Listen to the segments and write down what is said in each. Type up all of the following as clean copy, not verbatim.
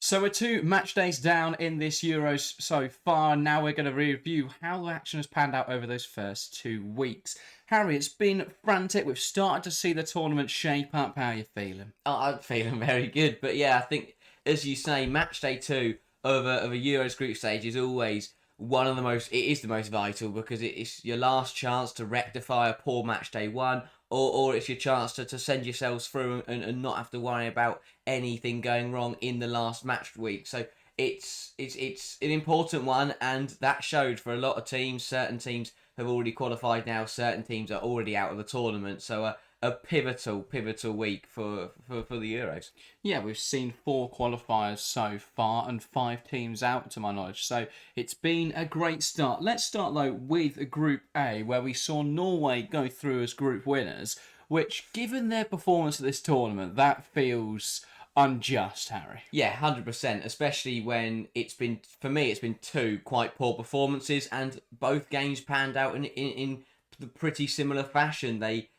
So we're 2 match days down in this Euros so far. Now we're going to review how the action has panned out over those first 2 weeks. Harry, it's been frantic. We've started to see the tournament shape up. How are you feeling? Oh, I'm feeling very good. But yeah, I think, as you say, match day 2 of a Euros group stage is always it is the most vital because it's your last chance to rectify a poor match day 1, or it's your chance to send yourselves through and not have to worry about anything going wrong in the last match week. So it's an important one, and that showed for a lot of teams. Certain teams have already qualified now. Certain teams are already out of the tournament. So a pivotal week for the Euros. Yeah, we've seen 4 qualifiers so far and 5 teams out to my knowledge. So it's been a great start. Let's start though with Group A, where we saw Norway go through as group winners, which, given their performance at this tournament, that feels unjust, Harry. Yeah, 100%, especially when it's been 2 quite poor performances, and both games panned out in the pretty similar fashion. They,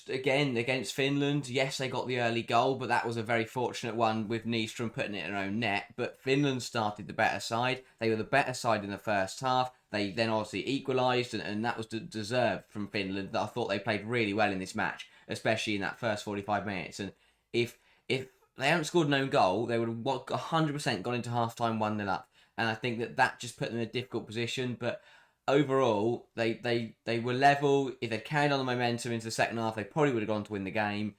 again, against Finland, yes, they got the early goal, but that was a very fortunate one with Nystrom putting it in their own net. But Finland started the better side. They were the better side in the first half. They then obviously equalised, and that was deserved from Finland. I thought they played really well in this match, especially in that first 45 minutes. And if they hadn't scored an own goal, they would have 100% gone into half-time 1-0 up. And I think that just put them in a difficult position. But overall, they were level. If they'd carried on the momentum into the second half, they probably would have gone to win the game.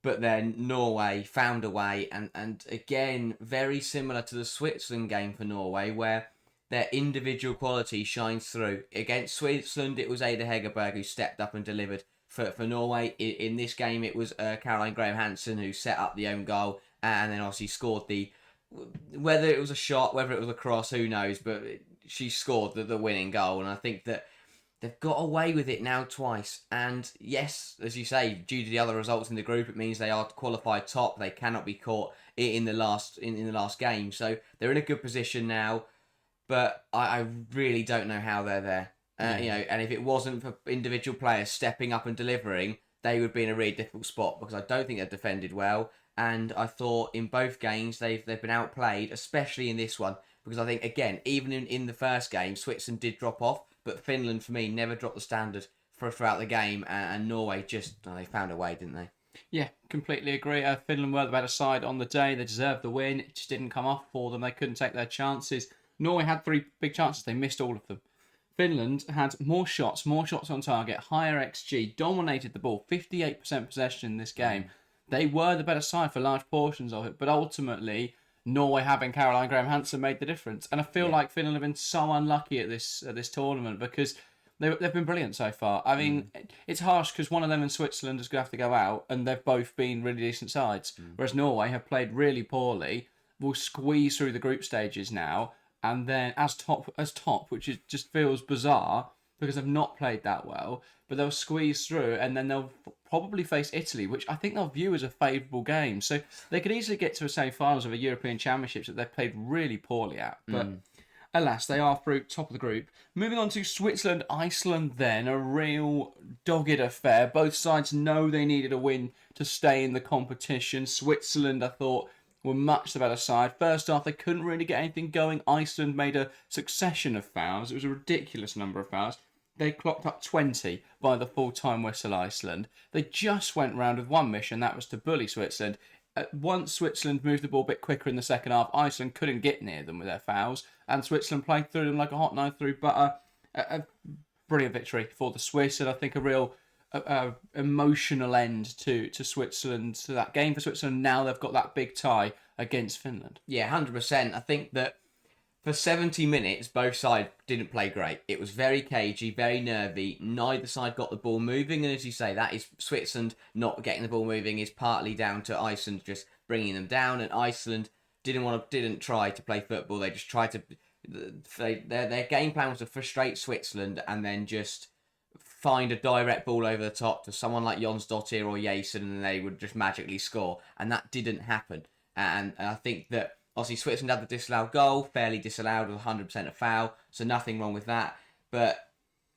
But then Norway found a way, and again, very similar to the Switzerland game for Norway, where their individual quality shines through. Against Switzerland, it was Ada Hegerberg who stepped up and delivered. For Norway, in this game, it was Caroline Graham-Hansen who set up the own goal and then obviously scored whether it was a shot, whether it was a cross, who knows, but she scored the winning goal. And I think that they've got away with it now twice. And yes, as you say, due to the other results in the group, it means they are qualified top. They cannot be caught in the last game. So they're in a good position now, but I really don't know how they're there. And if it wasn't for individual players stepping up and delivering, they would be in a really difficult spot because I don't think they've defended well. And I thought in both games they've been outplayed, especially in this one, because I think, again, even in the first game, Switzerland did drop off, but Finland, for me, never dropped the standard throughout the game, and Norway they found a way, didn't they? Yeah, completely agree. Finland were the better side on the day. They deserved the win. It just didn't come off for them. They couldn't take their chances. Norway had 3 big chances. They missed all of them. Finland had more shots on target, higher XG, dominated the ball, 58% possession in this game. They were the better side for large portions of it, but ultimately, Norway having Caroline Graham-Hansen made the difference. And I feel like Finland have been so unlucky at this tournament because they've been brilliant so far. I mean, it's harsh because one of them in Switzerland is going to have to go out, and they've both been really decent sides. Whereas Norway have played really poorly, will squeeze through the group stages now, and then as top, which just feels bizarre because they've not played that well, but they'll squeeze through, and then they'll probably face Italy, which I think they'll view as a favourable game. So they could easily get to a semi-finals of a European Championships that they've played really poorly at. But alas, they are through top of the group. Moving on to Switzerland, Iceland then, a real dogged affair. Both sides know they needed a win to stay in the competition. Switzerland, I thought, were much the better side. First half, they couldn't really get anything going. Iceland made a succession of fouls. It was a ridiculous number of fouls. They clocked up 20 by the full-time whistle, Iceland. They just went round with one mission, that was to bully Switzerland. Once Switzerland moved the ball a bit quicker in the second half, Iceland couldn't get near them with their fouls, and Switzerland played through them like a hot knife through butter. A brilliant victory for the Swiss, and I think a real emotional end to Switzerland, to that game for Switzerland. Now they've got that big tie against Finland. Yeah, 100%. I think that for 70 minutes, both sides didn't play great. It was very cagey, very nervy. Neither side got the ball moving. And as you say, that is Switzerland not getting the ball moving is partly down to Iceland just bringing them down. And Iceland didn't try to play football. They just tried to... Their game plan was to frustrate Switzerland and then just find a direct ball over the top to someone like Jonsdottir or Jason, and they would just magically score. And that didn't happen. And I think that obviously Switzerland had the disallowed goal, fairly disallowed with 100% a foul, so nothing wrong with that. But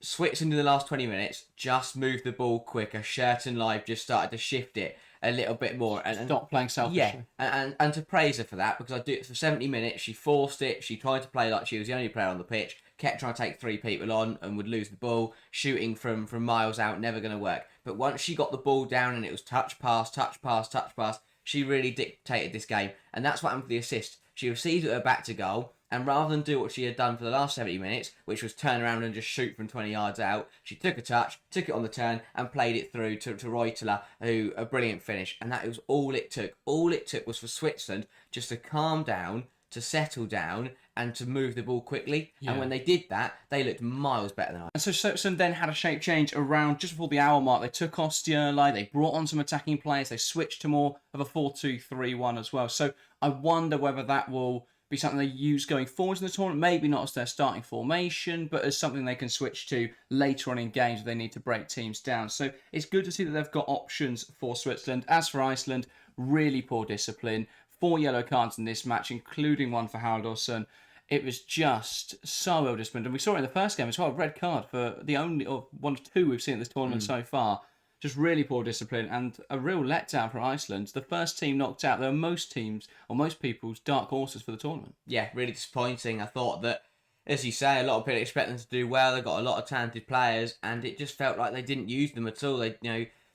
Switzerland in the last 20 minutes just moved the ball quicker. Shirt and Live just started to shift it. a little bit more. And Stop playing selfishly. Yeah, and to praise her for that, because I do it for 70 minutes. She forced it. She tried to play like she was the only player on the pitch. Kept trying to take 3 people on and would lose the ball. Shooting from miles out, never going to work. But once she got the ball down and it was touch, pass, touch, pass, touch, pass, she really dictated this game. And that's what happened for the assist. She received it her back to goal. And rather than do what she had done for the last 70 minutes, which was turn around and just shoot from 20 yards out, she took a touch, took it on the turn, and played it through to Reutler, who a brilliant finish. And that was all it took. All it took was for Switzerland just to calm down, to settle down, and to move the ball quickly. Yeah. And when they did that, they looked miles better than I. And so Switzerland then had a shape change around just before the hour mark. They took off Asllani, they brought on some attacking players, they switched to more of a 4-2-3-1 as well. So I wonder whether that will be something they use going forwards in the tournament, maybe not as their starting formation, but as something they can switch to later on in games if they need to break teams down. So it's good to see that they've got options for Switzerland. As for Iceland, really poor discipline. 4 yellow cards in this match, including one for Halldórsson. It was just so well disciplined. And we saw it in the first game as well, a red card for the only, or one of two we've seen in this tournament so far. Just really poor discipline and a real letdown for Iceland. The first team knocked out. There were most teams, or most people's, dark horses for the tournament. Yeah, really disappointing. I thought that, as you say, a lot of people expect them to do well. They've got a lot of talented players, and it just felt like they didn't use them at all.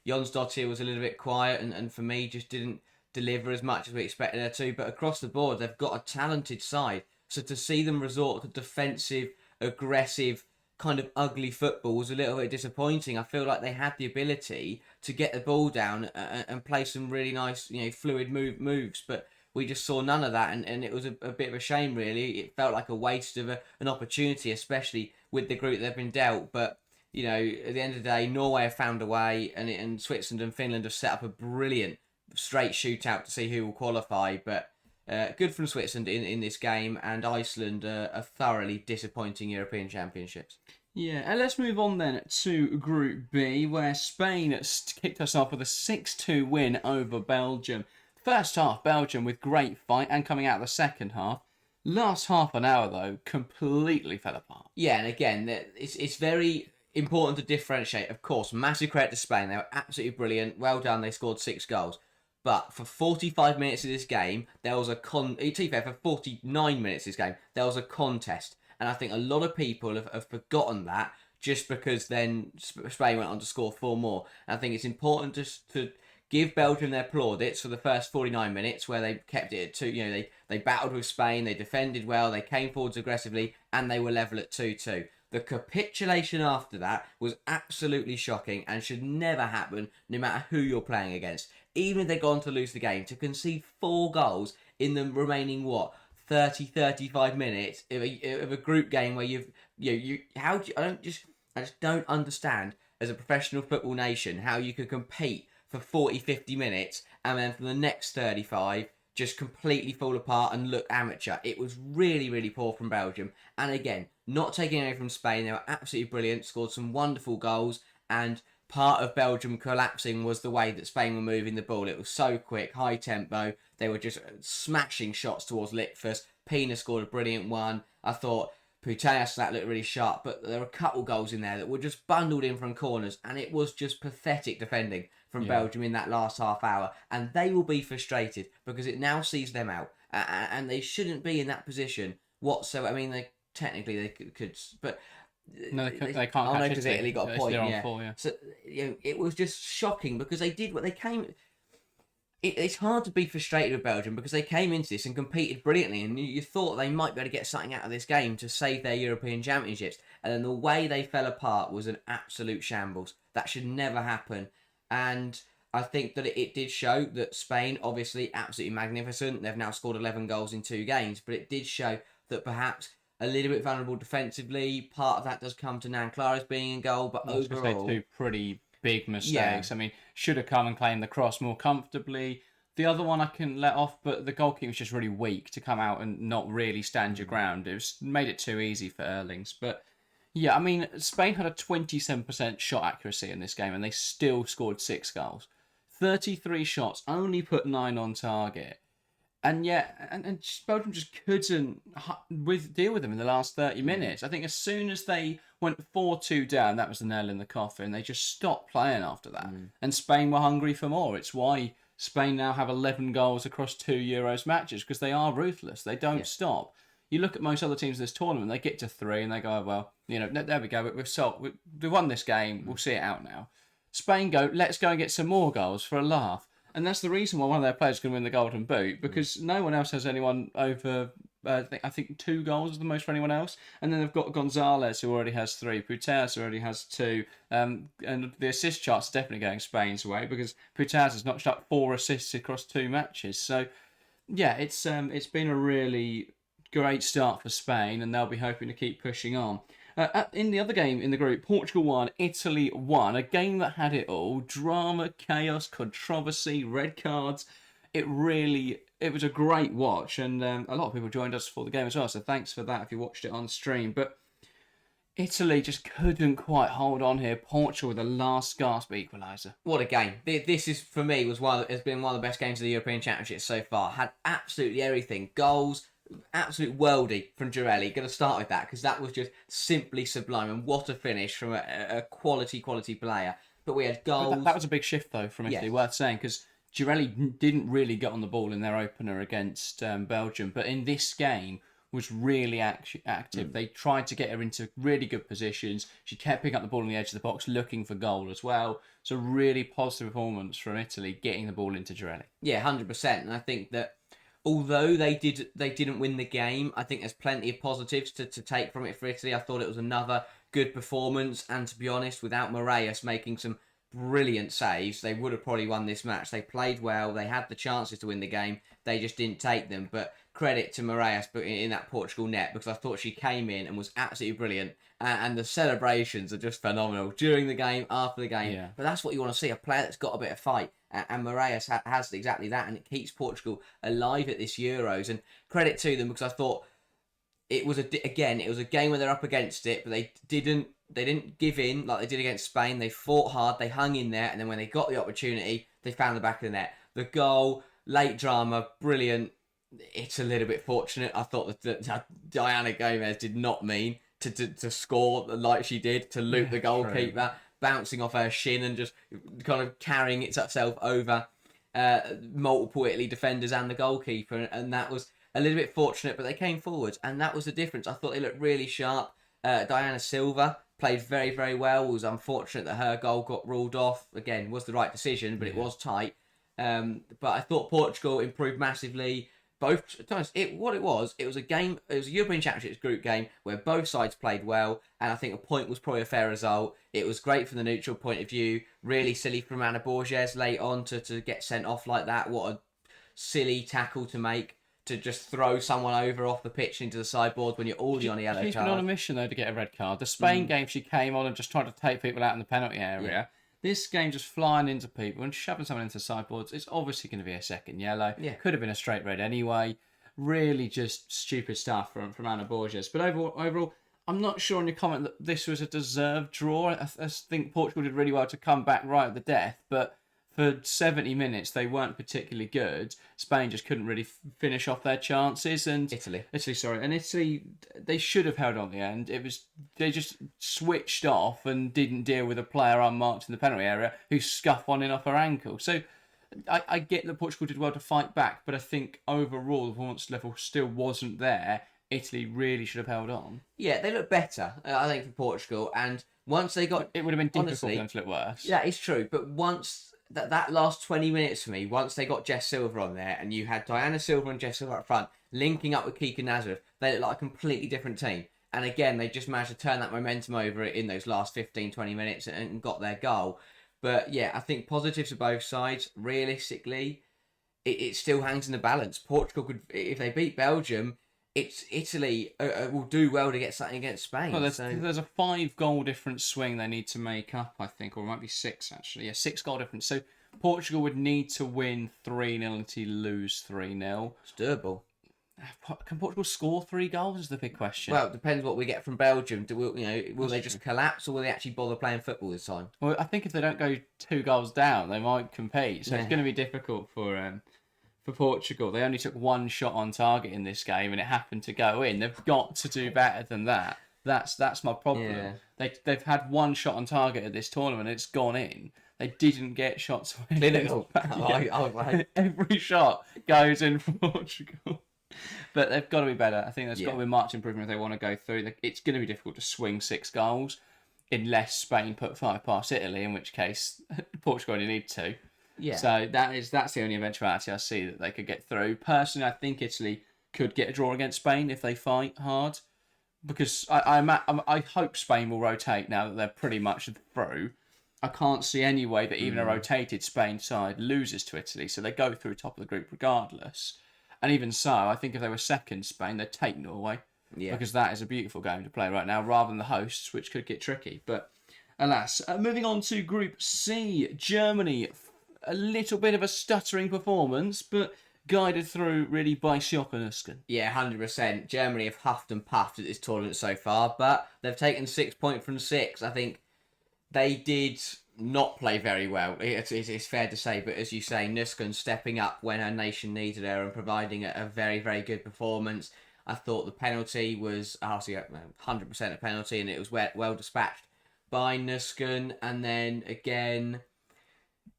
Jonsdottir was a little bit quiet, and for me, just didn't deliver as much as we expected her to. But across the board, they've got a talented side. So to see them resort to defensive, aggressive, kind of ugly football was a little bit disappointing. I feel like they had the ability to get the ball down and play some really nice, fluid moves, but we just saw none of that, and it was a bit of a shame, really. It felt like a waste of an opportunity, especially with the group they've been dealt. But at the end of the day, Norway have found a way, and Switzerland and Finland have set up a brilliant straight shootout to see who will qualify. But good from Switzerland in this game, and Iceland are thoroughly disappointing European Championships. Yeah, and let's move on then to Group B, where Spain kicked us off with a 6-2 win over Belgium. First half, Belgium with great fight and coming out of the second half. Last half an hour, though, completely fell apart. Yeah, and again, it's very important to differentiate. Of course, massive credit to Spain. They were absolutely brilliant. Well done. They scored 6 goals. But for 45 minutes of this game, there was for 49 minutes of this game, there was a contest. And I think a lot of people have forgotten that just because then Spain went on to score 4 more. And I think it's important to give Belgium their plaudits for the first 49 minutes where they kept it at 2. They battled with Spain, they defended well, they came forwards aggressively, and they were level at 2-2. The capitulation after that was absolutely shocking and should never happen, no matter who you're playing against. Even if they're gone to lose the game, to concede 4 goals in the remaining 35 minutes of a group game where I just don't understand, as a professional football nation, how you could compete for 40-50 minutes and then for the next 35 just completely fall apart and look amateur. It was really, really poor from Belgium. And again, not taking away from Spain, they were absolutely brilliant, scored some wonderful goals, and part of Belgium collapsing was the way that Spain were moving the ball. It was so quick, high tempo. They were just smashing shots towards Lichtfuss. Pina scored a brilliant one. I thought Putellas that looked really sharp, but there were a couple goals in there that were just bundled in from corners, and it was just pathetic defending from Belgium in that last half hour. And they will be frustrated because it now sees them out, and they shouldn't be in that position whatsoever. I mean, they could, but no, they can't. Oh no, because Italy got a point. Yeah. 4, yeah. So it was just shocking because they did what they came. It's hard to be frustrated with Belgium because they came into this and competed brilliantly, and you thought they might be able to get something out of this game to save their European Championships. And then the way they fell apart was an absolute shambles. That should never happen. And I think that it did show that Spain, obviously absolutely magnificent. They've now scored 11 goals in 2 games, but it did show that perhaps a little bit vulnerable defensively. Part of that does come to Nan Claras being in goal, but overall, 2 pretty big mistakes. Yeah. I mean, should have come and claimed the cross more comfortably. The other one I can let off, but the goalkeeper was just really weak to come out and not really stand your ground. It made it too easy for Erlings. But yeah, I mean, Spain had a 27% shot accuracy in this game, and they still scored 6 goals. 33 shots, only put 9 on target. And yet, and Belgium just couldn't deal with them in the last 30 minutes. I think as soon as they went 4-2 down, that was the nail in the coffin. They just stopped playing after that. And Spain were hungry for more. It's why Spain now have 11 goals across 2 Euros matches because they are ruthless. They don't stop. You look at most other teams in this tournament, they get to 3 and they go, well, there we go. We've won this game. We'll see it out now. Spain go, let's go and get some more goals for a laugh. And that's the reason why one of their players can win the Golden Boot, because no one else has anyone over, I think 2 goals is the most for anyone else. And then they've got Gonzalez, who already has 3, Putellas, who already has 2. And the assist chart's definitely going Spain's way, because Putellas has notched up 4 assists across 2 matches. So, yeah, it's been a really great start for Spain, and they'll be hoping to keep pushing on. In the other game in the group, Portugal won, Italy won. A game that had it all. Drama, chaos, controversy, red cards. It was a great watch, and a lot of people joined us for the game as well, so thanks for that if you watched it on stream. But Italy just couldn't quite hold on here. Portugal with the last gasp equaliser. What a game. This is, for me, has been one of the best games of the European Championship so far. Had absolutely everything. Goals, absolute worldie from Girelli. Going to start with that, because that was just simply sublime, and what a finish from a quality player. But we had goals. That was a big shift, though, from Italy, worth saying, because Girelli didn't really get on the ball in their opener against Belgium, but in this game was really active. They tried to get her into really good positions. She kept picking up the ball on the edge of the box, looking for goal as well. So really positive performance from Italy, getting the ball into Girelli. Yeah, 100%. And I think that although they didn't win the game, I think there's plenty of positives to take from it for Italy. I thought it was another good performance, and to be honest, without Moraes making some brilliant saves, they would have probably won this match. They played well, they had the chances to win the game, they just didn't take them. But credit to Moraes in that Portugal net, because I thought she came in and was absolutely brilliant, and the celebrations are just phenomenal during the game, after the game. Yeah. But that's what you want to see, a player that's got a bit of fight, and Moraes has exactly that, and it keeps Portugal alive at this Euros. And credit to them, because I thought it was a game where they're up against it, but they didn't give in like they did against Spain. They fought hard, they hung in there, and then when they got the opportunity, they found the back of the net. The goal, late drama, brilliant. It's a little bit fortunate. I thought that Diana Gomez did not mean to score like she did, to loop the goalkeeper, true. Bouncing off her shin and just kind of carrying itself over multiple Italy defenders and the goalkeeper, and that was a little bit fortunate, but they came forwards, and that was the difference. I thought they looked really sharp. Diana Silva played very, very well. It was unfortunate that her goal got ruled off. Again, was the right decision, but it was tight. But I thought Portugal improved massively. Both times, it was a game. It was a European Championships group game where both sides played well, and I think a point was probably a fair result. It was great from the neutral point of view. Really silly from Ana Borges late on to get sent off like that. What a silly tackle to make, to just throw someone over off the pitch into the sideboard when you're already on a yellow card. She's been on a mission, though, to get a red card. The Spain game, she came on and just tried to take people out in the penalty area. Yeah. This game, just flying into people and shoving someone into the sideboards, it's obviously going to be a second yellow. Yeah. Could have been a straight red anyway. Really just stupid stuff from Ana Borges. But overall, I'm not sure on your comment that this was a deserved draw. I think Portugal did really well to come back right at the death, but for 70 minutes, they weren't particularly good. Spain just couldn't really finish off their chances. And Italy, they should have held on the end. They just switched off and didn't deal with a player unmarked in the penalty area who scuffed one in off her ankle. So I get that Portugal did well to fight back, but I think overall the performance level still wasn't there. Italy really should have held on. Yeah, they look better, I think, for Portugal. And once they got... It would have been difficult for them to look worse. Yeah, it's true. But once... That last 20 minutes for me, once they got Jess Silva on there, and you had Diana Silva and Jess Silva up front, linking up with Kika Nazareth, they looked like a completely different team. And again, they just managed to turn that momentum over in those last 15, 20 minutes and got their goal. But yeah, I think positives to both sides. Realistically, it still hangs in the balance. Portugal could, if they beat Belgium, Italy will do well to get something against Spain. Well, there's a 5-goal difference swing they need to make up, I think, or it might be 6 actually. Yeah, 6-goal difference. So Portugal would need to win 3-0 and to lose 3-0. It's doable. Can Portugal score 3 goals? Is the big question. Well, it depends what we get from Belgium. Will they just collapse, or will they actually bother playing football this time? Well, I think if they don't go 2 goals down, they might compete. So it's going to be difficult for Portugal. They only took 1 shot on target in this game, and it happened to go in. They've got to do better than that. That's my problem. Yeah. They've had 1 shot on target at this tournament, and it's gone in. They didn't get shots away. Clinical. Yeah. Every shot goes in for Portugal. But they've got to be better. I think there's got to be much improvement if they want to go through. It's going to be difficult to swing 6 goals unless Spain put 5 past Italy, in which case Portugal only need 2. Yeah. So that's the only eventuality I see that they could get through. Personally, I think Italy could get a draw against Spain if they fight hard, because I hope Spain will rotate now that they're pretty much through. I can't see any way that even a rotated Spain side loses to Italy, so they go through top of the group regardless. And even so, I think if they were second Spain, they'd take Norway, because that is a beautiful game to play right now, rather than the hosts, which could get tricky. But alas, moving on to Group C, Germany. A little bit of a stuttering performance, but guided through really by Sjokke and Usken. Yeah, 100%. Germany have huffed and puffed at this tournament so far, but they've taken 6 points from 6. I think they did not play very well. It's fair to say, but as you say, Nusken stepping up when her nation needed her and providing a very, very good performance. I thought the penalty was 100% a penalty, and it was well dispatched by Nusken. And then again,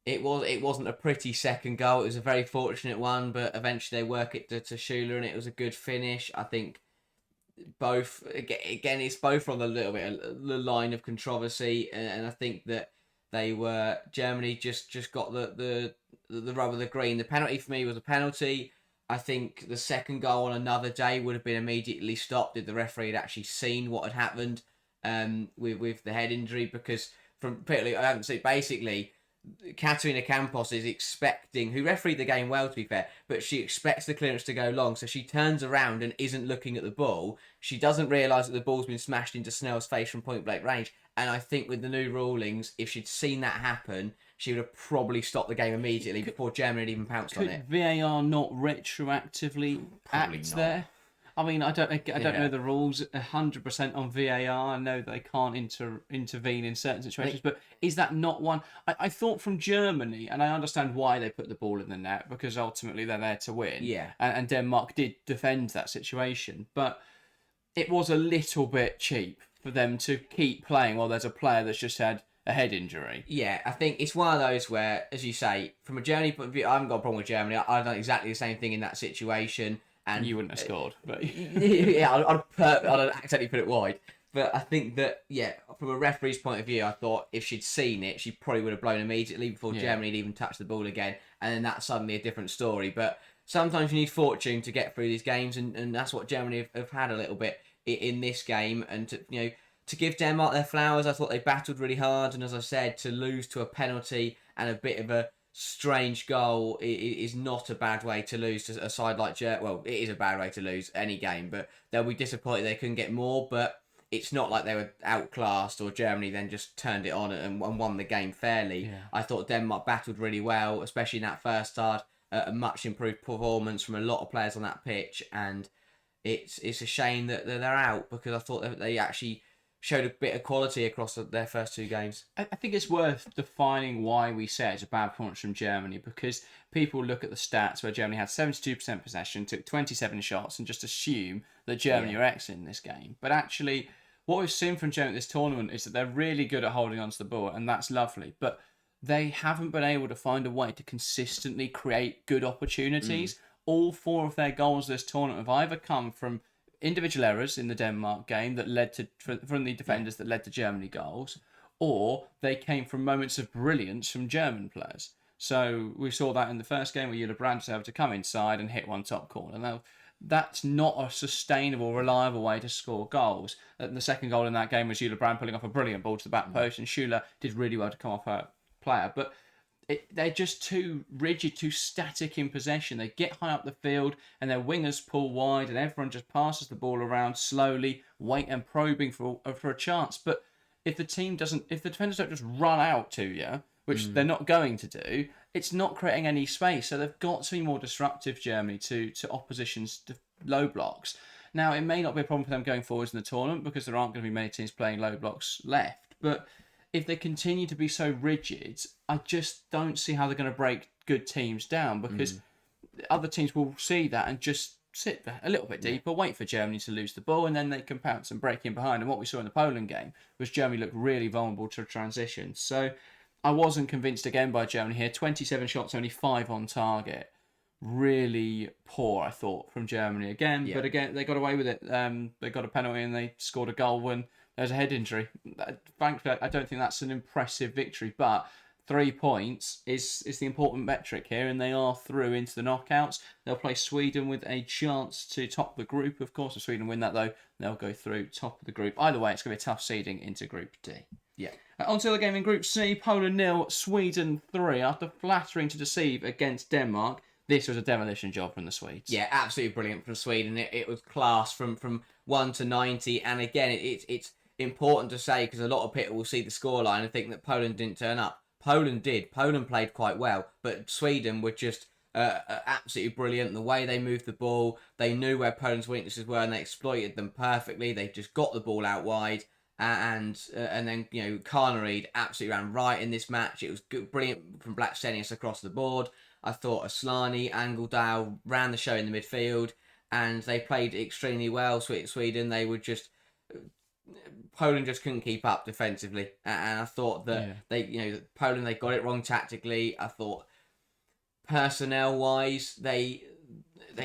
it wasn't a pretty second goal. It was a very fortunate one, but eventually they work it to Schuler, and it was a good finish. I think both again it's both on the little bit of the line of controversy, and I think that Germany just got the rub of the green. The penalty for me was a penalty. I think the second goal on another day would have been immediately stopped if the referee had actually seen what had happened with the head injury, because I haven't seen basically. Katarina Campos is expecting, who refereed the game well to be fair, but she expects the clearance to go long, so she turns around and isn't looking at the ball. She doesn't realise that the ball's been smashed into Snell's face from point blank range, and I think with the new rulings, if she'd seen that happen, she would have probably stopped the game immediately before Germany had even pounced on it. VAR not retroactively act there? I mean, I don't know the rules 100% on VAR. I know they can't intervene in certain situations, but is that not one? I thought from Germany, and I understand why they put the ball in the net, because ultimately they're there to win. Yeah. And Denmark did defend that situation, but it was a little bit cheap for them to keep playing while there's a player that's just had a head injury. Yeah, I think it's one of those where, as you say, from a Germany point of view, I haven't got a problem with Germany. I've done exactly the same thing in that situation. And you wouldn't have scored, but yeah, I'd accidentally put it wide. But I think that, from a referee's point of view, I thought if she'd seen it, she probably would have blown immediately before Germany had even touched the ball again, and then that's suddenly a different story. But sometimes you need fortune to get through these games, and that's what Germany have had a little bit in this game. And to give Denmark their flowers, I thought they battled really hard, and as I said, to lose to a penalty and a bit of a strange goal is not a bad way to lose to a side like Germany. Well, it is a bad way to lose any game, but they'll be disappointed they couldn't get more. But it's not like they were outclassed or Germany then just turned it on and won the game fairly. Yeah. I thought Denmark battled really well, especially in that first start. A much improved performance from a lot of players on that pitch, and it's a shame that they're out, because I thought that they actually showed a bit of quality across their first 2 games. I think it's worth defining why we say it's a bad performance from Germany, because people look at the stats where Germany had 72% possession, took 27 shots, and just assume that Germany are excellent in this game. But actually, what we've seen from Germany this tournament is that they're really good at holding onto the ball, and that's lovely. But they haven't been able to find a way to consistently create good opportunities. All 4 of their goals this tournament have either come from individual errors in the Denmark game that led to from the defenders that led to Germany goals, or they came from moments of brilliance from German players. So we saw that in the first game where Jule Brandt was able to come inside and hit one top corner. Now, that's not a sustainable, reliable way to score goals. The second goal in that game was Jule Brandt pulling off a brilliant ball to the back post, and Schuler did really well to come off her player. But they're just too rigid, too static in possession. They get high up the field and their wingers pull wide, and everyone just passes the ball around slowly, wait and probing for a chance. But if the defenders don't just run out to you, which they're not going to do, it's not creating any space. So they've got to be more disruptive, Germany, to opposition's low blocks. Now, it may not be a problem for them going forwards in the tournament, because there aren't going to be many teams playing low blocks left. But if they continue to be so rigid, I just don't see how they're going to break good teams down, because other teams will see that and just sit a little bit deeper, wait for Germany to lose the ball, and then they can pounce and break in behind. And what we saw in the Poland game was Germany looked really vulnerable to transition. So I wasn't convinced again by Germany here. 27 shots, only 5 on target. Really poor, I thought, from Germany again. Yeah. But again, they got away with it. They got a penalty and they scored a goal when there was a head injury. Frankly, I don't think that's an impressive victory. But 3 points is the important metric here, and they are through into the knockouts. They'll play Sweden with a chance to top the group. Of course, if Sweden win that, though, they'll go through top of the group. Either way, it's going to be a tough seeding into Group D. Yeah. On to the game in Group C, Poland 0, Sweden 3. After flattering to deceive against Denmark, this was a demolition job from the Swedes. Yeah, absolutely brilliant from Sweden. It was class from 1 to 90. And again, it's important to say, because a lot of people will see the scoreline and think that Poland didn't turn up. Poland did. Poland played quite well, but Sweden were just absolutely brilliant. The way they moved the ball, they knew where Poland's weaknesses were, and they exploited them perfectly. They just got the ball out wide, and then Kaneryd absolutely ran right in this match. It was good, brilliant from Blacksenius across the board. I thought Asllani, Angeldal ran the show in the midfield, and they played extremely well. Sweden, they were just. Poland just couldn't keep up defensively, and I thought that Poland, they got it wrong tactically. I thought personnel wise they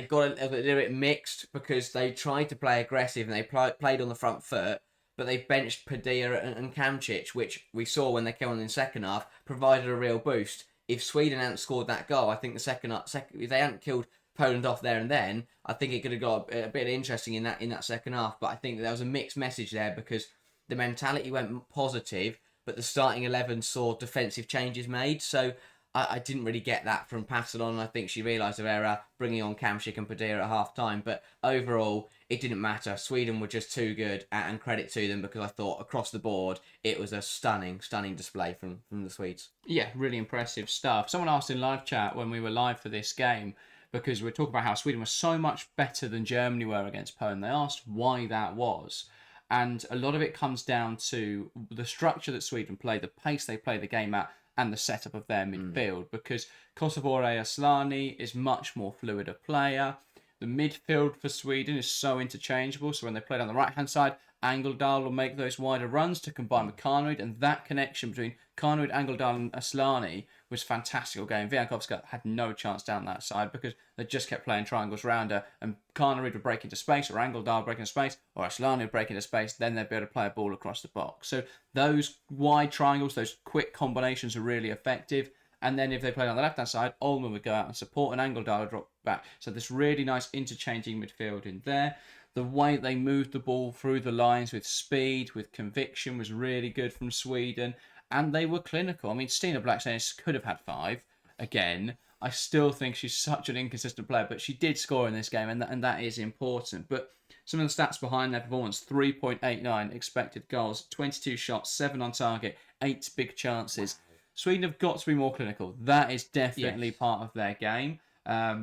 got a little bit mixed, because they tried to play aggressive and they played on the front foot, but they benched Padilla and Kamcic, which we saw when they came on in the second half, provided a real boost. If Sweden hadn't scored that goal, I think the second if they hadn't killed Poland off there and then, I think it could have got a bit interesting in that second half. But I think there was a mixed message there, because the mentality went positive, but the starting 11 saw defensive changes made. So I didn't really get that from Passalon. I think she realised her error, bringing on Kamcic and Padilla at half time. But overall, it didn't matter. Sweden were just too good, and credit to them, because I thought across the board it was a stunning display from the Swedes. Yeah, really impressive stuff. Someone asked in live chat when we were live for this game, because we're talking about how Sweden was so much better than Germany were against Poland. They asked why that was. And a lot of it comes down to the structure that Sweden play, the pace they play the game at, and the setup of their midfield. Because Kosovore Asllani is much more fluid a player. The midfield for Sweden is so interchangeable. So when they play down the right-hand side, Angeldal will make those wider runs to combine with Kaneryd. And that connection between Kaneryd, Angeldal and Asllani was fantastic all game. Wiankowska had no chance down that side, because they just kept playing triangles round her, and Kaneryd would break into space, or Angeldal would break into space, or Asllani would break into space. Then they'd be able to play a ball across the box. So those wide triangles, those quick combinations are really effective. And then if they played on the left-hand side, Ullman would go out and support, and Angeldal would drop back. So this really nice interchanging midfield in there. The way they moved the ball through the lines with speed, with conviction, was really good from Sweden. And they were clinical. I mean, Stina Blacksenius could have had 5 again. I still think she's such an inconsistent player, but she did score in this game, and that is important. But some of the stats behind their performance: 3.89 expected goals, 22 shots, 7 on target, 8 big chances. Sweden have got to be more clinical. That is definitely part of their game,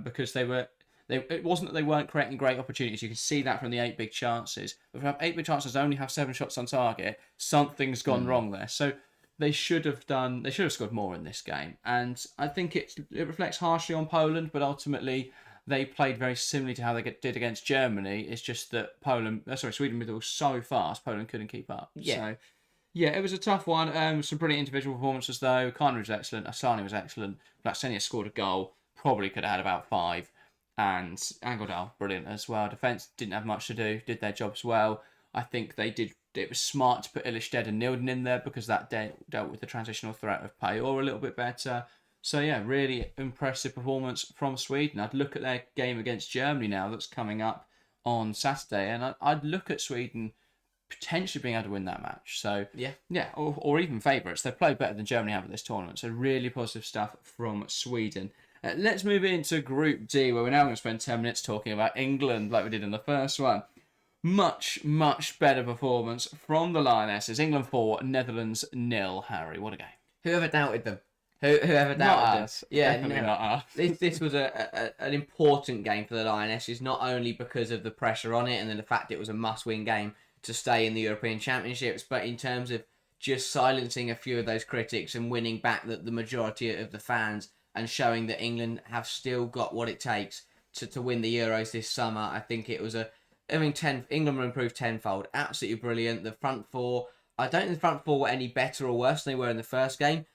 because it wasn't that they weren't creating great opportunities. You can see that from the 8 big chances. But if you have 8 big chances, only have 7 shots on target, something's gone wrong there. So they should have scored more in this game. And I think it reflects harshly on Poland, but ultimately they played very similarly to how they did against Germany. It's just that Sweden was so fast, Poland couldn't keep up. Yeah. So yeah, it was a tough one. Some brilliant individual performances though. Kaneryd was excellent, Asllani was excellent, Blacksenius scored a goal, probably could have had about 5. And Angeldal, brilliant as well. Defence didn't have much to do, did their jobs well. I think they did. It was smart to put Illestedt and Nilden in there, because that dealt with the transitional threat of Payor a little bit better. So yeah, really impressive performance from Sweden. I'd look at their game against Germany now that's coming up on Saturday, and I'd look at Sweden potentially being able to win that match. So yeah, or even favourites. They've played better than Germany have at this tournament. So really positive stuff from Sweden. Let's move into Group D, where we're now going to spend 10 minutes talking about England like we did in the first one. Much, much better performance from the Lionesses. England 4, Netherlands 0. Harry, what a game. Whoever doubted them? Whoever doubted Not them? us. Yeah, Definitely not us. This was an important game for the Lionesses, not only because of the pressure on it and then the fact it was a must-win game to stay in the European Championships, but in terms of just silencing a few of those critics and winning back the majority of the fans, and showing that England have still got what it takes to win the Euros this summer. I think it was England were improved tenfold. Absolutely brilliant. The front four, I don't think the front four were any better or worse than they were in the first game.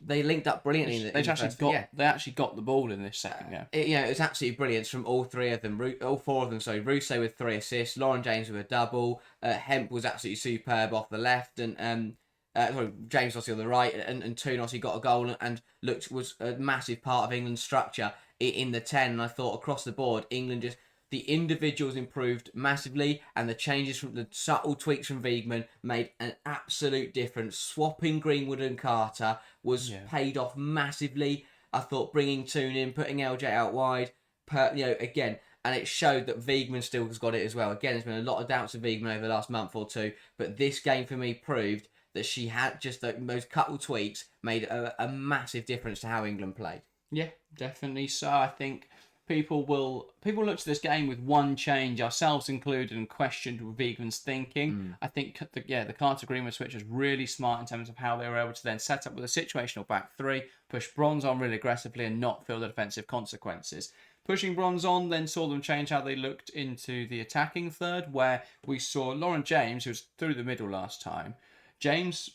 they linked up brilliantly in the, They in the actually first. got Yeah. they actually got the ball in this second game. It was absolutely brilliant from all three of them, all four of them. Sorry, Russo with 3 assists, Lauren James with a double, Hemp was absolutely superb off the left, and sorry, James obviously on the right, and Toon obviously got a goal and was a massive part of England's structure in the 10. And I thought across the board, England just the individuals improved massively, and the changes from the subtle tweaks from Wiegman made an absolute difference. Swapping Greenwood and Carter was paid off massively. I thought bringing Toon in, putting LJ out wide, again, and it showed that Wiegman still has got it as well. Again, there's been a lot of doubts of Wiegman over the last month or two, but this game for me proved that she had just those couple tweaks made a massive difference to how England played. Yeah, definitely. So I think people look to this game with one change, ourselves included, and questioned Wiegman's thinking. I think the Carter Greenwood switch was really smart in terms of how they were able to then set up with a situational back three, push Bronze on really aggressively, and not feel the defensive consequences. Pushing Bronze on then saw them change how they looked into the attacking third, where we saw Lauren James, who was through the middle last time. James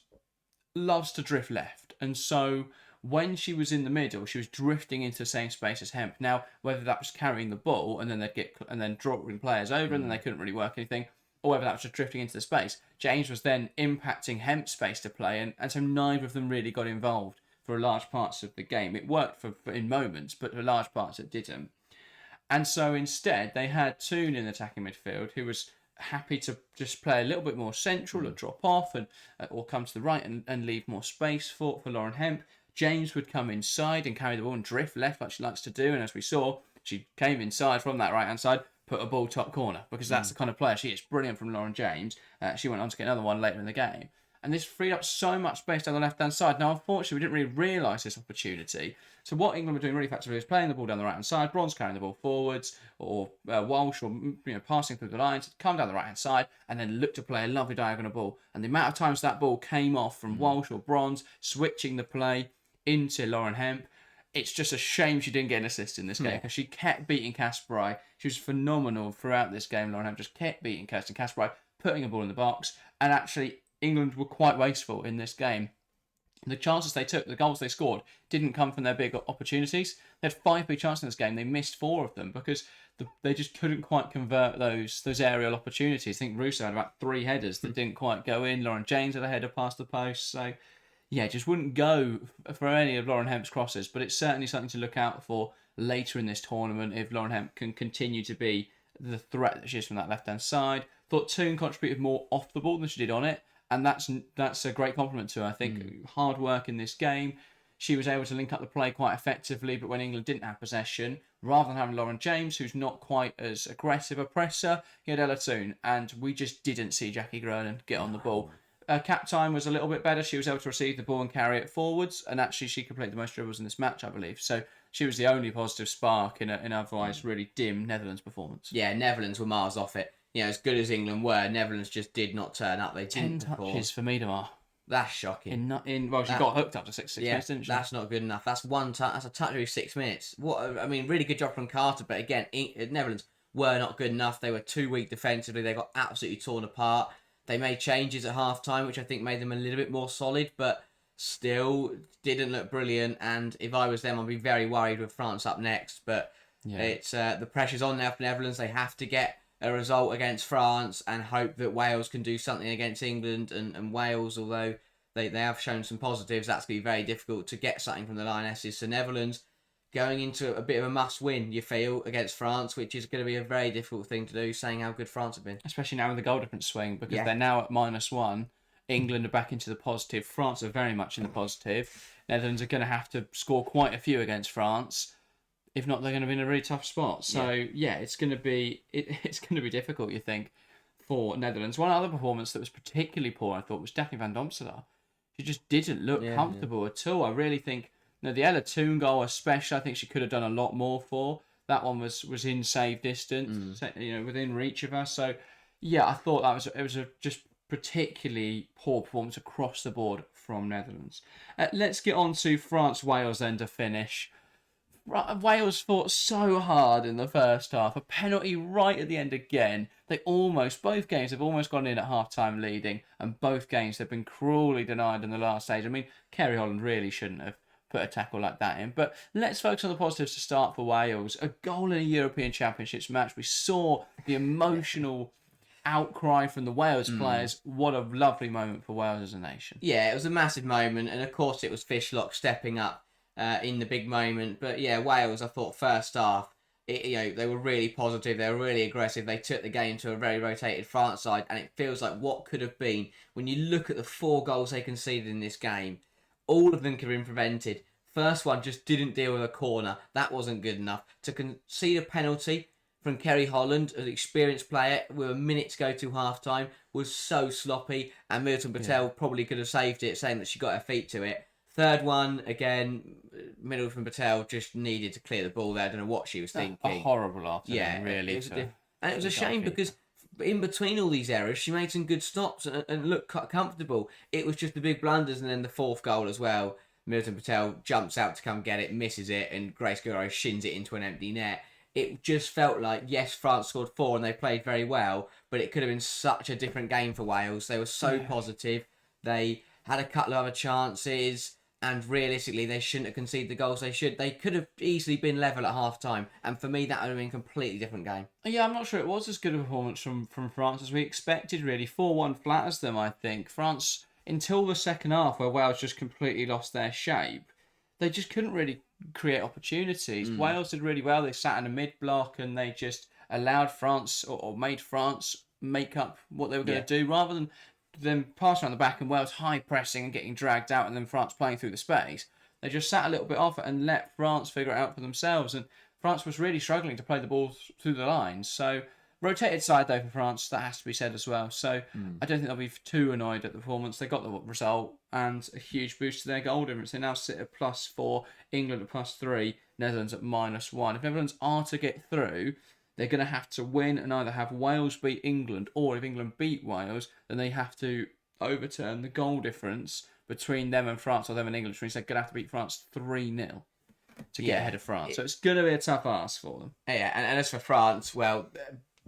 loves to drift left, and so when she was in the middle, she was drifting into the same space as Hemp. Now, whether that was carrying the ball and then they'd get and then drawing players over and then they couldn't really work anything, or whether that was just drifting into the space, James was then impacting Hemp's space to play, and so neither of them really got involved for large parts of the game. It worked for in moments, but for large parts it didn't. And so instead, they had Toon in attacking midfield, who was happy to just play a little bit more central or drop off and or come to the right and leave more space for Lauren Hemp. James would come inside and carry the ball and drift left like she likes to do. And as we saw, she came inside from that right-hand side, put a ball top corner, because that's the kind of player she is. Brilliant from Lauren James. She went on to get another one later in the game. And this freed up so much space down the left-hand side. Now, unfortunately, we didn't really realise this opportunity. So what England were doing really effectively was playing the ball down the right-hand side, Bronze carrying the ball forwards, or Walsh, or passing through the lines, come down the right-hand side, and then look to play a lovely diagonal ball. And the amount of times that ball came off from Walsh or Bronze, switching the play into Lauren Hemp, it's just a shame she didn't get an assist in this game, because she kept beating Kasparai. She was phenomenal throughout this game. Lauren Hemp just kept beating Kirsten Kasparai, putting a ball in the box, and actually England were quite wasteful in this game. The chances they took, the goals they scored, didn't come from their big opportunities. They had 5 big chances in this game. They missed 4 of them because they just couldn't quite convert those aerial opportunities. I think Russo had about 3 headers that didn't quite go in. Lauren James had a header past the post. So, yeah, just wouldn't go for any of Lauren Hemp's crosses. But it's certainly something to look out for later in this tournament if Lauren Hemp can continue to be the threat that she is from that left-hand side. Thought Toon contributed more off the ball than she did on it. And that's a great compliment to her. I think hard work in this game. She was able to link up the play quite effectively, but when England didn't have possession, rather than having Lauren James, who's not quite as aggressive a presser, he had Ella Toon, and we just didn't see Jackie Groeland get on the ball. Cap time was a little bit better. She was able to receive the ball and carry it forwards, and actually she completed the most dribbles in this match, I believe. So she was the only positive spark in an otherwise really dim Netherlands performance. Yeah, Netherlands were miles off it. As good as England were, Netherlands just did not turn up. They 10 didn't perform. touches for Miedemar. That's shocking. She got hooked up to 6 minutes, didn't she? That's not good enough. That's that's a touch every 6 minutes. Really good job from Carter, but again, Netherlands were not good enough. They were too weak defensively. They got absolutely torn apart. They made changes at half time, which I think made them a little bit more solid, but still didn't look brilliant. And if I was them, I'd be very worried with France up next. But it's the pressure's on now for Netherlands. They have to get a result against France and hope that Wales can do something against England, and Wales, although they have shown some positives, that's going to be very difficult to get something from the Lionesses. So Netherlands going into a bit of a must-win, you feel, against France, which is going to be a very difficult thing to do, saying how good France have been. Especially now with the goal difference swing, because they're now at -1. England are back into the positive. France are very much in the positive. Netherlands are going to have to score quite a few against France. If not, they're going to be in a really tough spot. So, it's going to be it's going to be difficult, you think, for Netherlands. One other performance that was particularly poor, I thought, was Daphne van Domselaar. She just didn't look comfortable at all. I really think, the Ella Toon goal especially, I think she could have done a lot more for. That one was in save distance, within reach of her. So, I thought it was a just particularly poor performance across the board from Netherlands. Let's get on to France-Wales then to finish. Wales fought so hard in the first half. A penalty right at the end again. Both games have almost gone in at half-time leading, and both games have been cruelly denied in the last stage. I mean, Kerry Holland really shouldn't have put a tackle like that in. But let's focus on the positives to start for Wales. A goal in a European Championships match. We saw the emotional outcry from the Wales players. What a lovely moment for Wales as a nation. Yeah, it was a massive moment, and of course it was Fishlock stepping up in the big moment. But yeah, Wales, I thought first half, they were really positive, they were really aggressive. They took the game to a very rotated France side, and it feels like what could have been when you look at the 4 goals they conceded in this game. All of them could have been prevented. First one just didn't deal with a corner. That wasn't good enough. To concede a penalty from Kerry Holland, an experienced player, with a minute to go to half-time, was so sloppy, and Middleton Patel probably could have saved it, saying that she got her feet to it. Third one, again, Middleton Patel just needed to clear the ball there. I don't know what she was thinking. A horrible afternoon, Yeah, really. And it was a shame because in between all these errors, she made some good stops and looked comfortable. It was just the big blunders, and then the 4th goal as well. Middleton Patel jumps out to come get it, misses it, and Grace Guro shins it into an empty net. It just felt like, yes, France scored 4 and they played very well, but it could have been such a different game for Wales. They were so positive. They had a couple of other chances, and realistically, they shouldn't have conceded the goals they should. They could have easily been level at half-time, and for me, that would have been a completely different game. Yeah, I'm not sure it was as good a performance from France as we expected, really. 4-1 flatters them, I think. France, until the second half, where Wales just completely lost their shape, they just couldn't really create opportunities. Wales did really well. They sat in a mid-block and they just allowed France, or made France make up what they were going to do, rather than them pass around the back and Wales high pressing and getting dragged out and then France playing through the space. They just sat a little bit off it and let France figure it out for themselves. And France was really struggling to play the ball through the lines. So rotated side though for France, that has to be said as well. So I don't think they'll be too annoyed at the performance. They got the result and a huge boost to their goal difference. They now sit at +4, England at +3, Netherlands at -1. If Netherlands are to get through, they're going to have to win and either have Wales beat England, or if England beat Wales, then they have to overturn the goal difference between them and France, or them and England, which means they're going to have to beat France 3-0 to get ahead of France. So it's going to be a tough ask for them. Yeah, and as for France, well,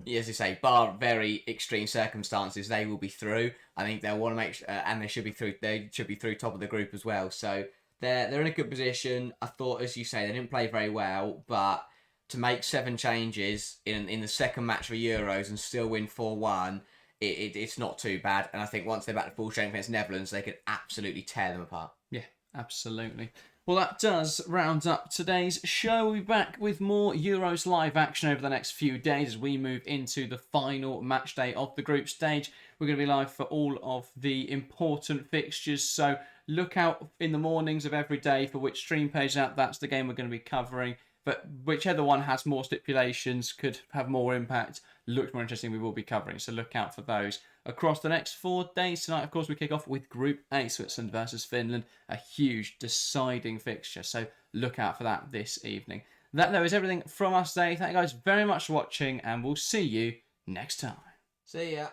as you say, bar very extreme circumstances, they will be through. I think they'll want to make sure, and they should be through. They should be through top of the group as well. So they're in a good position. I thought, as you say, they didn't play very well, but to make 7 changes in the second match for Euros and still win 4-1, it's not too bad. And I think once they're back to full strength against Netherlands, they could absolutely tear them apart. Yeah, absolutely. Well, that does round up today's show. We'll be back with more Euros live action over the next few days as we move into the final match day of the group stage. We're going to be live for all of the important fixtures, so look out in the mornings of every day for which stream page out. That's the game we're going to be covering. But whichever one has more stipulations, could have more impact, looks more interesting, we will be covering. So look out for those across the next 4 days. Tonight, of course, we kick off with Group A, Switzerland versus Finland, a huge deciding fixture. So look out for that this evening. That, though, is everything from us today. Thank you guys very much for watching, and we'll see you next time. See ya.